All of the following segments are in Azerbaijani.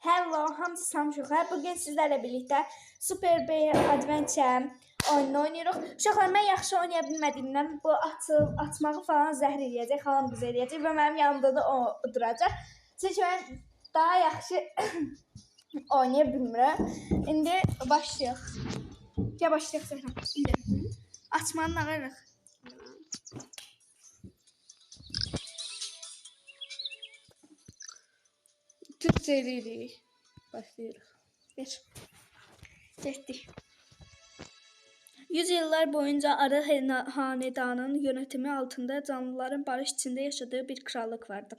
Hello, hamısı samşuqlar. Bugün sizlərlə birlikdə Super Bear Adventure oyununu oynayırıq. Uşaqlar, mən yaxşı oynaya bilmədiyimdən bu atmağı falan zəhr eləyəcək, xalam qız eləyəcək və mənim yanımda da o duracaq. Çünki mən daha yaxşı oynaya bilmirəm. İndi başlayaq. Gəl başlayaq Zəhra. İndi açmanı ağırıq. Türkçe eləyirik. Başlayırıq. Bir. Getdik. Yüzyıllar boyunca Arı hanedanının yönetimi altında canlıların barış içinde yaşadığı bir krallık vardı.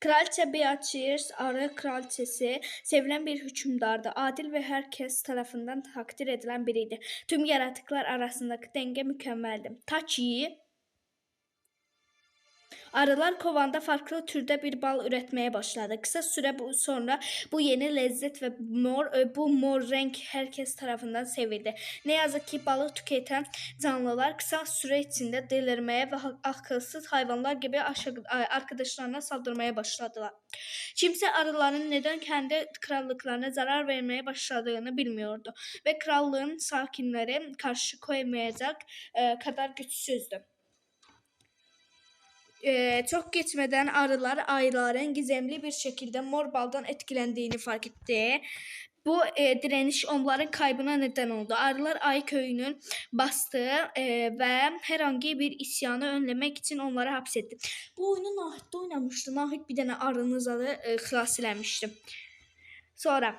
Kraliçe Beatrice, Arı kraliçesi, sevilen bir hükümdardı. Adil ve herkes tarafından takdir edilen biriydi. Tüm yaratıklar arasındaki denge mükemmeldi. Ta ki arılar kovanda farklı türde bir bal üretmeye başladı. Kısa süre sonra bu yeni lezzet ve bu mor renk herkes tarafından sevildi. Ne yazık ki balı tüketen canlılar kısa süre içinde delirmeye ve akılsız hayvanlar gibi arkadaşlarına saldırmaya başladılar. Kimse arıların neden kendi krallıklarına zarar vermeye başladığını bilmiyordu ve krallığın sakinleri karşı koyamayacak kadar güçsüzdü. Çok geçmeden arılar ayıların gizemli bir şekilde mor baldan etkilendiğini fark etti. Bu direniş onların kaybına neden oldu. Arılar ayı köyünün bastığı ve herhangi bir isyanı önlemek için onları hapsetti. Bu oyunu Nahid'de oynamıştı. Nahid bir tane arının zadı xilas eləmişdi. Sonra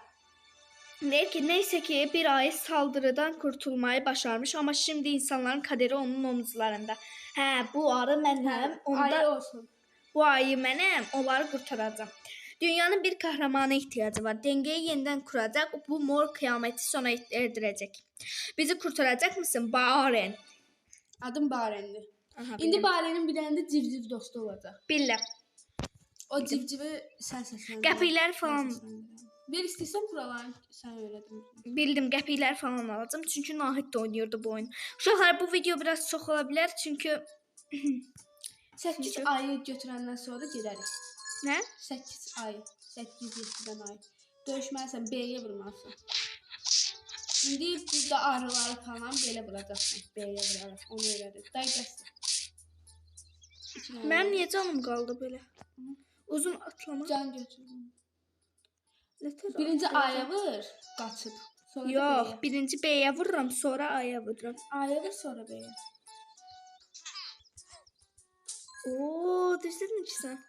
neyse ki bir ayı saldırıdan kurtulmayı başarmış ama şimdi insanların kaderi onun omuzlarında. Bu arı mənim, bu ayı mənim, onları qurtaracağım. Dünyanın bir kahramana ihtiyacı var. Dengeyi yeniden kuracak, bu mor kıyameti sona erdirecek. Bizi kurtaracak mısın Baren? Adım Baren'di. Aha, İndi Baren'in bir tane de civciv dostu olacaq. Bildim. O civcivi sən səsləndir. Qəpiklər falan. Bir istəyirsən buraları sən öyrədin. Bildim, qəpiklər falan alacağım. Çünki Nahid de oynuyordu bu oyunu. Uşaqlar, bu video biraz çox ola bilər. Çünki 8 ayı götürəndən sonra gedərik. Nə? 8 ay. 8-7 ay. Döyüşməlisən, B'yə vurmalısan. İndi burada arıları falan belə vuracaqsan. B'yə vuraraq. Onu öyrədik. Day bəsdir. Mənim niyə canım qaldı belə? Uzun atlama. Can götürdüm. Nətər? Birinci A'ya vur, qaçıb. Sonra Yox, B'yə. birinci B'yə vururam, sonra A'ya vururam. A'ya vur, sonra B'yə. Oo, düzdün ki sən.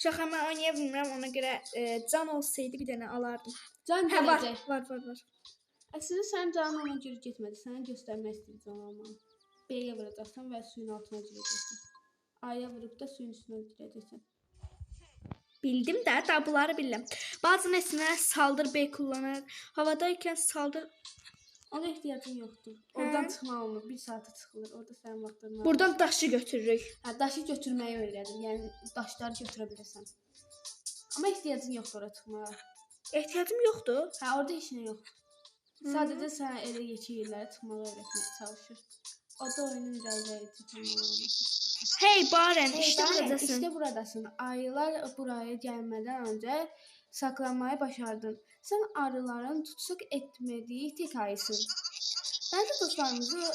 Şaxa, mən oynaya bilmirəm, ona görə can olsaydı bir dənə alardım. Can gələcək. Var. Əslində sənin canın ona görə getmədi. Sənə göstərmək istəyir can olmanı. B'yə vuracaqsan və suyun altına girəcəksən. A'ya vurup da suyun üstüne girəcəksən. Bildim də, da bunları bilirəm. Bazı nesnələr saldır B kullanır. Havadayken saldır. Ona ehtiyacın yoxdur. Oradan çıxmaq olmur. 1 saata çıxılır. Orada sənin vaxtın var. Buradan daşı götürürük. Daşı götürməyi öyrədim. Yəni daşları götürə bilirsən. Amma ehtiyacın yoxdur ora çıxmağa. Ehtiyacım yoxdur. Orada heç nə yoxdur. Sadəcə sənə elə yekə yerlərə çıxmağı öyrətməyə çalışır. O da oyunun icazəyi. Hey Baren, işte buradasın. İşte buradasın. Ayılar buraya gəlmədən öncə saklanmayı başardın. Sən arıların tutsak etmədiyi tek ayısın. Bence dostlarımızı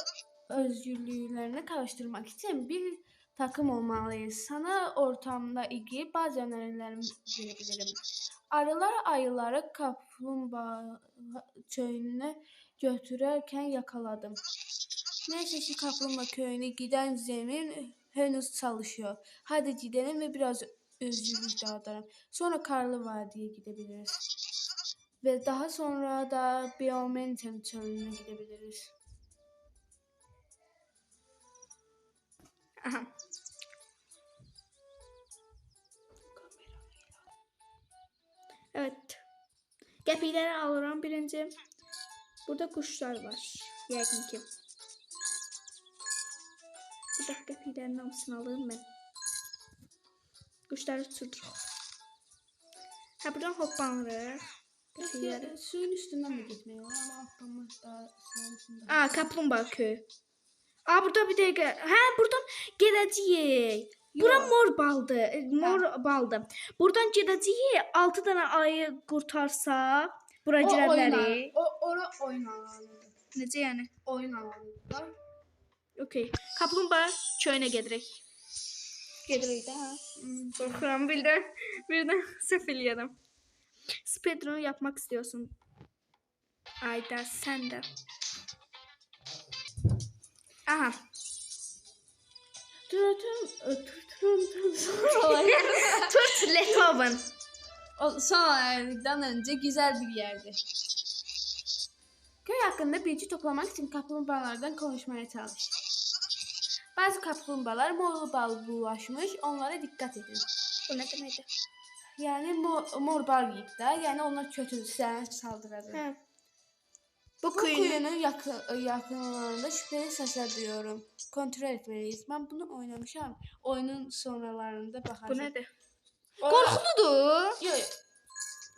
özgürlüklerine kavuşturmak için bir takım olmalıyız. Sana ortamda ilgili bazı önerilerimi verebilirim. Arılar ayıları kaplumbağa çölüne götürürken yakaladım. Neyse ki kaplumbağa köyüne giden zemin henüz çalışıyor. Hadi gidelim ve biraz özgürlük dağıtalım. Sonra Karlı Vadi'ye gidebiliriz. Ve daha sonra da Biomentum çölüne gidebiliriz. Aha. Evet. Qəpikləri alıram birinci. Burada quşlar var. Yəqin ki. Burada qəpiklərin hamısını alırım mən. Quşları uçurduruq. Buradan hoppanırıq. Suyun üstünden mi gitmeye var ama atlamak daha suyun üstünden. Kaplumbağa köyü. Burada bir dəqiqə. Buradan gedəcəyik. Bura Yox. mor baldı. Mor baldı. Buradan gedəcəyik. 6 dənə ayı qurtarsaq, bura O girə oyun bilərik. ora oyun alanıdır. Necə yəni? Oyun alanıdır. Okay. Kaplumbağa köyünə gedirik. Gedirik də, hə? Qorxuram birdən səhv eləyərəm. Speedrun yapmak istiyorsun. Ayda sen de. Aha. Tut Letoven. Son ayrılıktan önce güzel bir yerdi. Köy hakkında bilgi toplamak için kaplumbağalardan konuşmaya çalış. Bazı kaplumbağalar mor bal bulaşmış, onlara dikkat edin. Bu ne demekti? Yani mor bal yiyip de, yani onlar kötü sana saldırır. He. Bu kuyunun yakınlarında şüpheli sesler duyuyorum. Kontrol etmeliyiz. Ben bunu oynamışam. Oyunun sonralarında bakarım. Bu nedir? Korkuludur. Yok.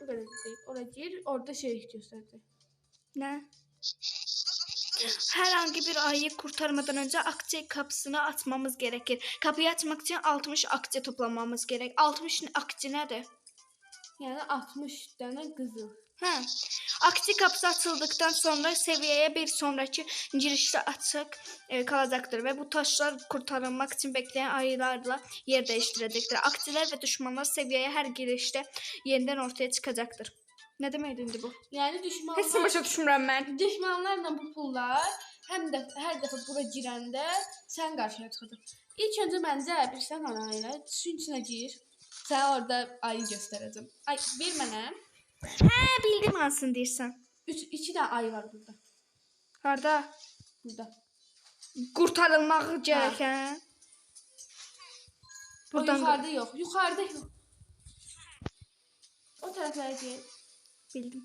Bu kadar değil. Oraya gir, orada şey gösterdi. Ne? Herhangi bir ayıyı kurtarmadan önce akçe kapısını açmamız gerekir. Kapıyı açmak için 60 akçe toplamamız gerek. 60 akçe nedir? Yani 60 tane kızıl. Hə. Akçe kapısı açıldıktan sonra seviyeye bir sonraki girişte açık kalacaktır ve bu taşlar kurtarılmak için bekleyen ayılarla yer değiştirecektir. Akçeler ve düşmanlar seviyeye her girişte yeniden ortaya çıkacaktır. Ne demekdi bu? Yani Hepsini başa düşmürəm mən. düşmanlarla bu pullar her defa bura girəndə sən qarşıya çıxırdın. İlk öncə məncə bir sən anayla suyun içinə gir. Sənə orada ayı göstərəcəm. Ay, ver mənə. Hə, bildim hansını deyirsən. 2 dənə ayı var burada. Harda? Burada. Kurtarılmaq gereken. Buradan yuxarıda yox. Yuxarıda yox. O tərəflərə gel. Bildim.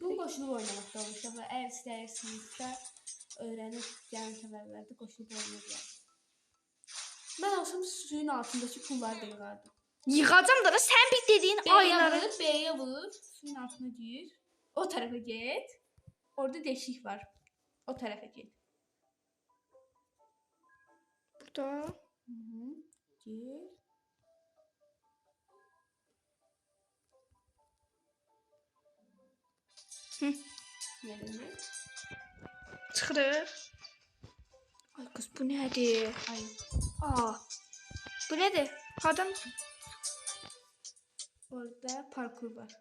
Bu qoşulub oynamaq çalışacaq və əgər istəyirsinizsə öyrənib gələn səfərlərdə qoşulub oynayacaq. Mən olsam suyun altındakı pulları da yığardım. Yığacam da sen bir dediğin ayıları. B'ye vur, suyun altına gir. O tarafa git. Orada deşik var. O tarafa git. Burada. Hı. Gir. Hı. Nereye? Çıxırıq. Ay kız bu nədir? Ay. Aa. Bu nədir? Hardan? Orada parkur var.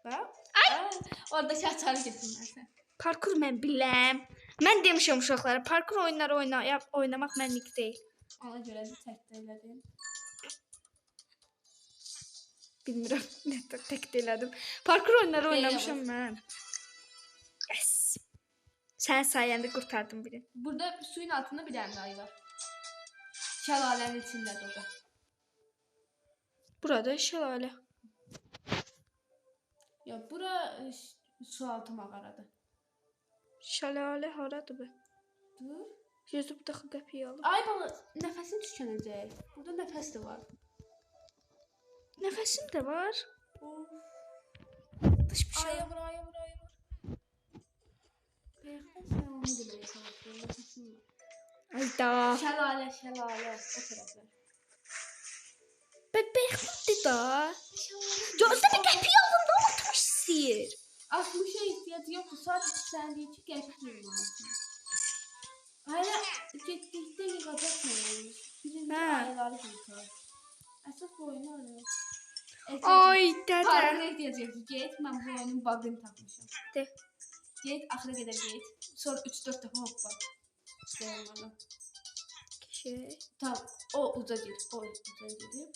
Bak. Ay. Orada şahtarı getirmezsen. Parkur mən biləm. Mən demişəm uşaqlara, parkur oyunları oynamaq mənlik deyil. Ona görə də təkdə elədim. Bilmirəm, nə tək də elədim. Parkur oyunları oynamışam mən. Yes. Sən sayəndə qurtardım biri. Burada suyun altında bir tane ayı var. Şelalenin içindedir o da. Burada şelale. Ya bura su altı mağaradır. Şelale haradır be? Dur. Yüzüb daxı qəpiyi alıb. Ay bala, nəfəsin tükənəcək. Burada nəfəs də var. Nəfəsim də var. Of. Dış bir şey. Aya vur, aya vur, aya vur. Bəyəxdən sən onu deməyə çalışdın. Nəfəsin var. Ayda. Şelale, şelale. O tərəflər. Bebekli da. Gözdə bir qəpiyi aldım da oturmuş istəyir. 60'a ihtiyacı yoktu. Sadece sen değil ki gerçekten lazım. Hala gittikte yıkacaksın yani. Birinci ayları kurtar. Esas bu oyunu öyle. Ay dədə. Parkına ihtiyacı yoktu. Git, ben bu oyunun bug'ını takmışım. De. Git, ahıra kadar git. Sonra 3-4 defa hoppa. Dayanmadan. Şey. Tamam, o uza git. O uza gidip.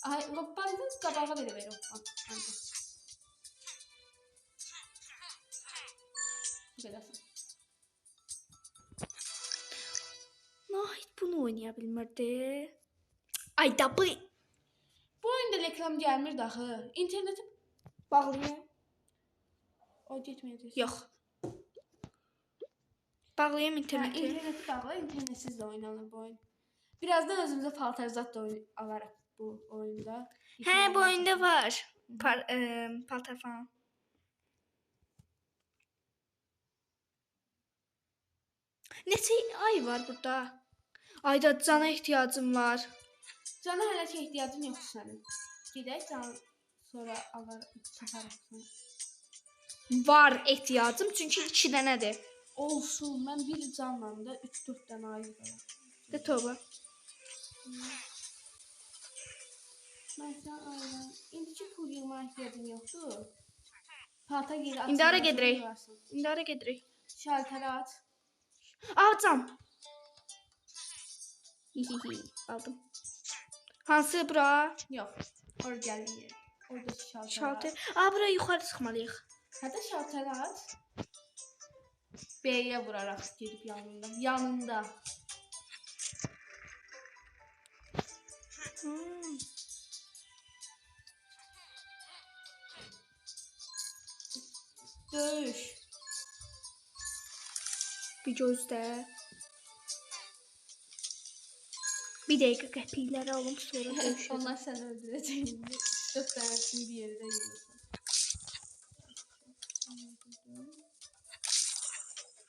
Ay, hoppandı, kabağa böyle ver hoppan. Nahid bunu oynaya bilmirdi. Ay da bu. Bu oyunda reklam gelmir daxı. İnterneti Bağlayayım. o getməyəcək. Yox. Bağlayayım interneti. İnterneti bağla, internetsiz de oynanır bu oyun. Birazdan özümüze paltarzat da alarıq bu oyunda. Hə, bu oyunda var. Paltar falan. Neçə ay var burada? Ayda cana ehtiyacım var. Cana hələ ki ehtiyacın yoxdur sənin. Gedək can sonra taparıq səni. Var ehtiyacım çünki 2 dənədir. Olsun, mən bir canla da 3-4 dənə ayı var. De tövbə. Mən sən ayıram. İndiki pul yığma ehtiyacın yoxdur. Palta geri at. İndi hara gedirik? İndi hara gedirik? Şalteri at. Alacam. Hihihi, aldım. Hansı bura? Yox, ora gəlir. Orada şalteri. Şalter. Bura yuxarı çıxmalıyıq. Hətta şalteri at. B'yə vuraraq gedib yanında. Yanında. Döyüş. Bir gözlə. Bir dəqiqə qəpikləri alım sonra döyüşürəm. Onlar səni öldürəcək. 4 dənəsini bir yerdə yeyirsən.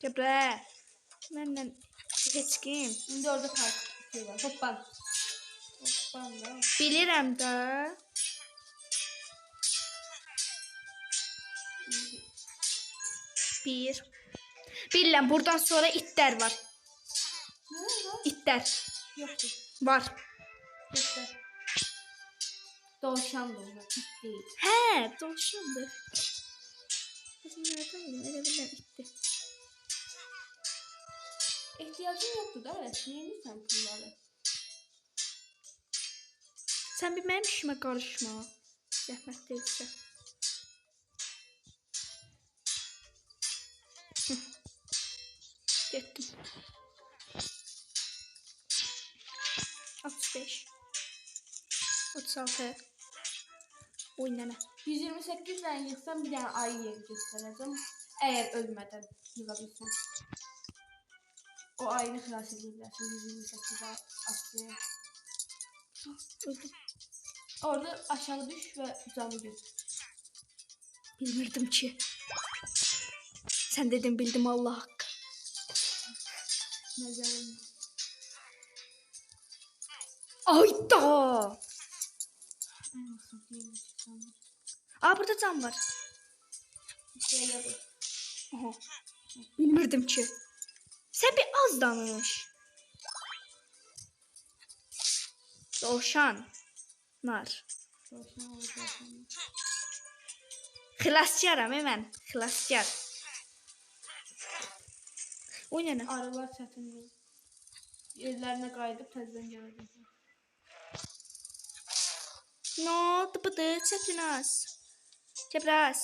Gəbrə. Məndən heç kim. İndi orada park şey var. Hoppan. Hoppan da. Bilirəm də. Bir. Bilirəm, buradan sonra itlər var. Nə var? İtlər Yoxdur. var. Göstər. Dovşandır onlar. İt deyil. Hə, dovşandır. Bizim nereden bileyim, elə bilirəm itdir. Ehtiyacın yoxdur da, hələ yeyirsən pulları. Sən bir mənim işimə qarışma. Zəhmət deyilsə. Getdim. 65. 36. Oy nənə. 128 dənə yığsan bir dənə ayı yeri göstərəcəm. Əgər ölmədən yığa bilsən. O ayını xilas edə bilərsən 128 atlıya. Öldüm. Orada aşağı düş və canı götür. Bilmirdim ki. Sən dedin bildim Allah haqqı. Məzəlim. Ayda! Ən olsun deyilmiş. Burada can var. Belə bu. Aha. Bilmirdim ki. Sən bir az danış. Dovşan. Nar. Dovşan olacaq. Xilaskaram mən. Xilaskar. Oy nənə. Arılar çətindir. Yerlərinə qayıdıb təzədən gələcəklər. No, tıpıdı, çətinaz. Kəbraz.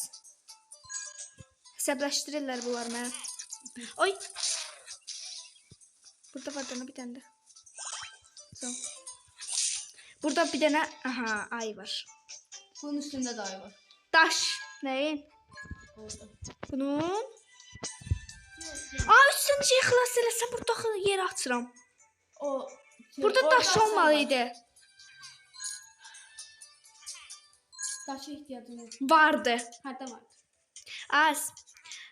Hesablaşdırırlar bunlar mənə. Oy. Burada var dana bir tane de. Tamam. Burada bir tane, aha, ay var. Bunun üstündə də ayı var. Daş. Neyin? Orada. Bunun. Yox, Üstünü şey xilas eləsəm burada yer açıram. o Burada orada daş aşağı var. olmalıydı. Daşa ehtiyacın yox. Vardı. Hərdə var. Az.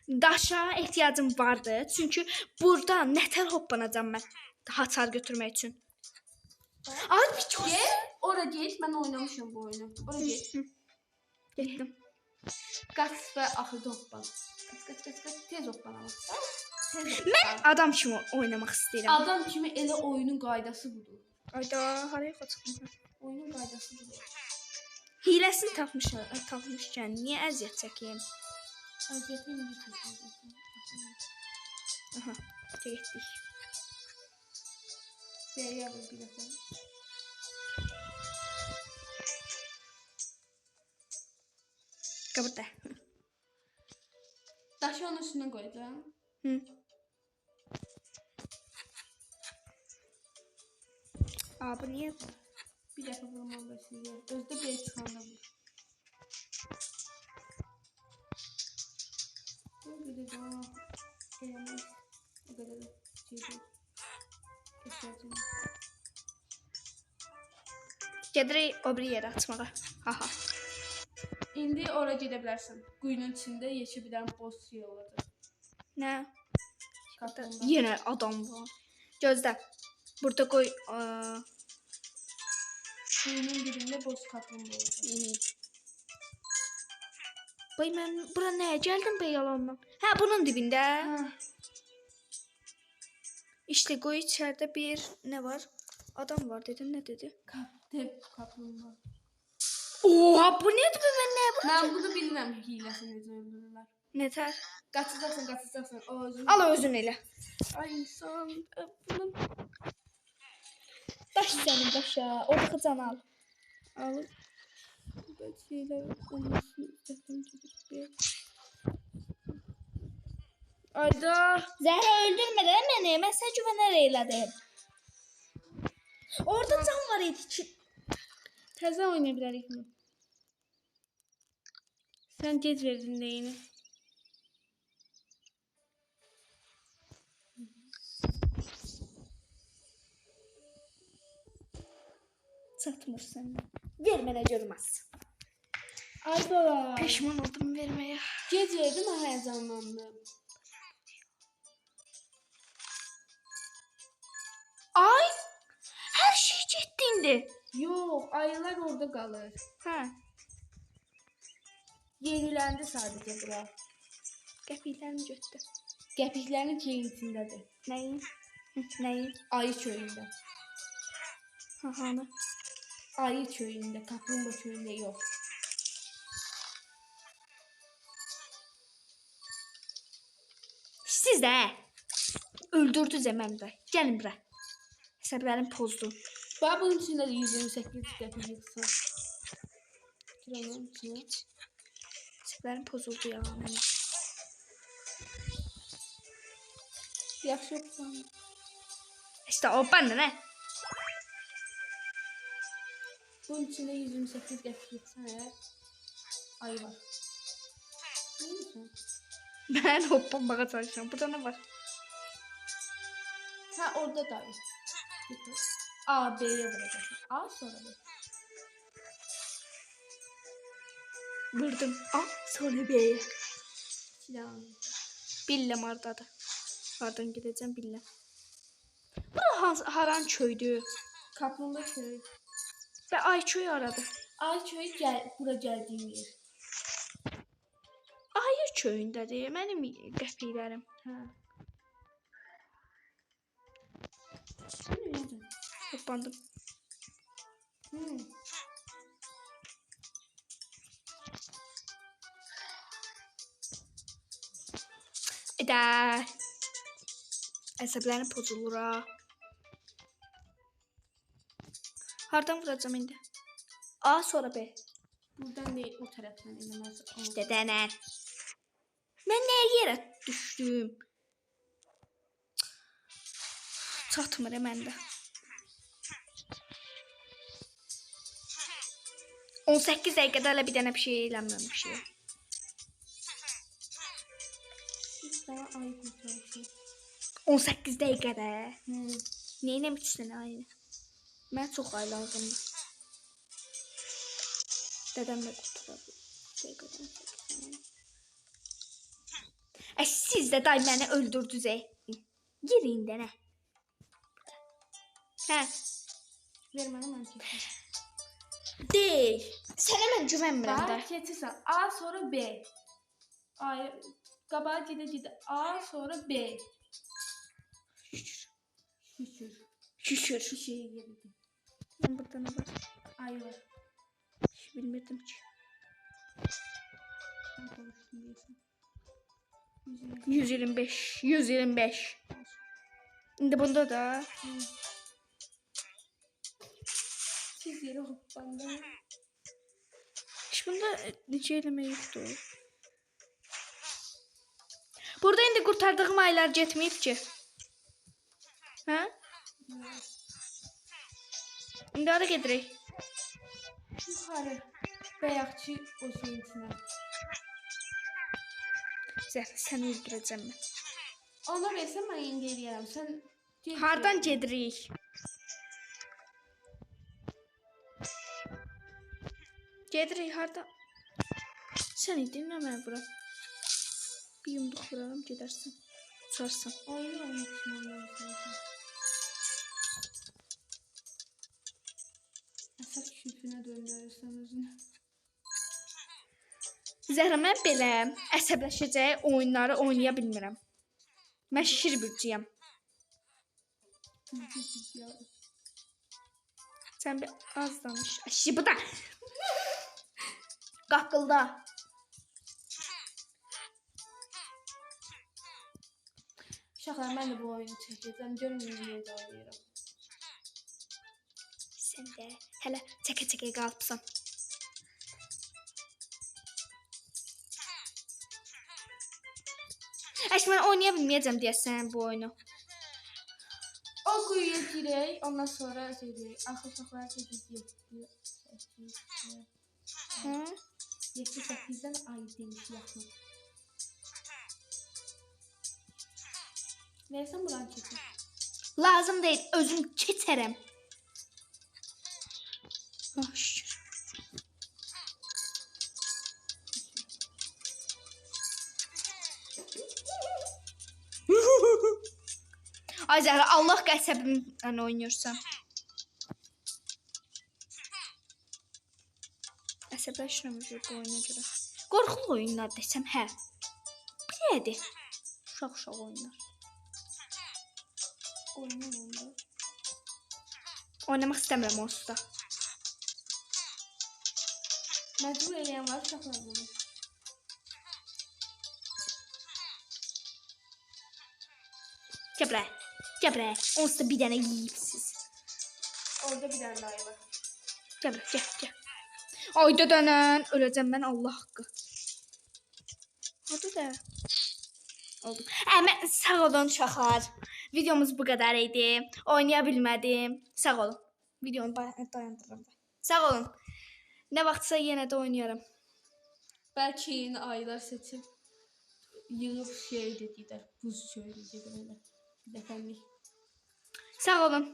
Daşa ehtiyacım vardı. Çünkü burada nətər hoppanacam mən. Hasar götürmək üçün. Az bir çox. Ora get, mən oynamışam bu oyunu. Ora get. Getdim. Qaç və axırda hoppan. Qaç, tez hoppan ama. Tez hoppan. Mən adam kimi oynamaq istəyirəm. Adam kimi elə oyunun qaydası budur. Ayda, haraya qaçdım? Oyunun qaydası budur. Hiləsini tapmışkən niyə əziyyət çəkeyim? Əziyyətin indi çəkəcəksən. Aha, getdik. B'yə vur bir dəfə. Qabırda. Daşı onun üstünə qoyacağam. Hı. Bu niyə? Bir dəfə vurmam bəsəyə. Özdə B çıxanda vur. Bir də daha eləmək. O qədər də şey deyil. Ehtiyacım yox. Gedirik o bir yerə açmağa. Aha. İndi ora gedə bilərsən. Quyunun içində yeşil bir dənə boss şey olacaq. Nə? Qapında. Yenə adam var. Gözlə. Burada koy. Suyunun dibində boz kaplumbağa olacaq. Bay mən bura nəyə gəldim be yalandan? Hə, bunun dibində. Hə, İşte qoy içəridə bir nə var? Adam var dedim, nə dedi? dev kaplumbağa. Oha, bu nədir be mən nə bu? Mən bunu bilmirəm hiləsini necə öldürürlər. Nətər? Qaçacaqsan. O özün. Al özün elə. Ay insan. Bunun Daş sənin başa. Orada can al. al. Bu şeylər olmasın. İstəsəm gedir. Ayda. Zəhra öldürmədən məni. Mən sənə güvənər elədim. Orada can var idi ki. Təzə oynaya bilərik bunu. Sən gec verdin deyini. Çatmır sənə. Ver mənə görməz. Ayda. Peşman oldum verməyə. Gec verdim, həyəcanlandım. Ay! Hər şey getdi indi. Yox, ayılar orada qalır. Hə. Yeniləndi sadəcə bura. Qəpiklərimi götdü. Qəpiklərin içindədir. Nəyin? Nəyin? Ayı çöyündə. Hanı? Ayı çöyündə, kaplumbağa çöyündə yox. Siz də öldürdünüz məni də. Gəlin bura. Hesablarım pozdu. Bax bunun içində də 128 qəpik yığsın. Kiranın içində. Hesablarım pozuldu ya mənim. Yaxşı yoxsan. İşte o bende ne? Bunun içində 128 qəpik yığsan əgər ayı var. Neymişsin? Ben hoppanmağa çalışıyorum. Burada ne var? Ha orada da ayı. A, B'ye vuracaksın. A sonra B. Vurdum. Ah, sonra B'ye. Silahını. Billem ardadı. Pardon, gideceğim billem. Bura haran köydü. Kaplumbağa çöyü. Ve Ayço'yu aradı. Ay çöyü bura gəldiyin yer. Ayı köyündədir. Mənim qəpiklərim. Hə. Sən necə? Hoppandım. Edə. Əsəblərim pozulur ha. Hardan vuracağım indi? A sonra B. Buradan değil, o tərəfdən eləməz. İşte dənən. Mən nəyə yerə düşdüm? Çatmır məndə. 18 dəqiqədə hələ bir dənə bir şey eləməmişik. Biz daha ayı qurtarmışıq. 18 dəqiqədə. Neyləmişsən ayı? Mən çox ay lazımdır. Dədəmlə qurtarabilir. Siz də day məni öldürdünüz. Girin də nə? Hə. Ver mənə, mən keçim. Deyil. Sənə mən güvənmirəm də. Bax, keçirsən. A sonra B. Ayı qabağa gedə. A sonra B. Şükür. Şükür. Bir şey yeridi. Mən burada nə var? Ayı var. Hiç bilmirdim ki. Sen konuştun diyorsun. 125. 125. Şimdi bunda da. Siz yeri hoppandı. Hiç bunda nece eleme yoktu. Burada indi kurtardığım aylar getməyib ki. Ha? İndi hara gedirik? Yukarı. Bəyaqçı o şeyin içine. Zəhra, səni öldürəcəm mən. Ona versən mən indi eləyərəm. Sən get. Hardan gedirik? Gedirik hardan? Sən idin nə mən bura? Bir yumruq vuraram gedərsən. Uçarsan. Oyunu oynamışım ondan sonra. kökünə döndürürsən özünü. Zəhra, mən belə əsəbləşəcək oyunları oynaya bilmirəm. Mən şir bürcüyəm. Sən bir az danış. Aşı bu da. Qaqqılda. Uşaqlar, mən də bu oyunu çəkəcəm. Görün necə oynayıram. Sən də hələ çəkə-çəkə qalıbsan. Əş, mən oynaya bilməyəcəm deyəsən bu oyunu. O quyuya girək, ondan sonra deyək. Axı uşaqlar deyək. 7-8-dən ay demiş yaxın. Versən buranı çəkək. Lazım deyil, özüm keçərəm. Oh, şükür. Ay Zəhra, Allah qəsəbimlə oynayırsan. Əsəbləşirəm bu oyuna görə. Qorxulu oyunlar desəm, hə. Bilədir. Uşaq oyunlar. Oynayın. Oynamaq istəmirəm onsuz da. Məcbur eləyən var uşaqlar bunu. Gəbrə. Onsuz da bir dənə yiyibsiz. Orada bir dənə dayı var. Gəbrə. Ayda dənən öləcəm mən Allah haqqı. Hadi də. Oldu. Mən sağ olun uşaqlar. Videomuz bu qədər idi. Oynaya bilmədim. Sağ olun. Videonu dayandırıram. Sağ olun. Nə vaxtsa yenə də oynayaram. Bəlkə yeni aylar seçib yığıb şey dedikdə, buz çölü dedikdə belə. Bir dəfəlik. Sağ olun.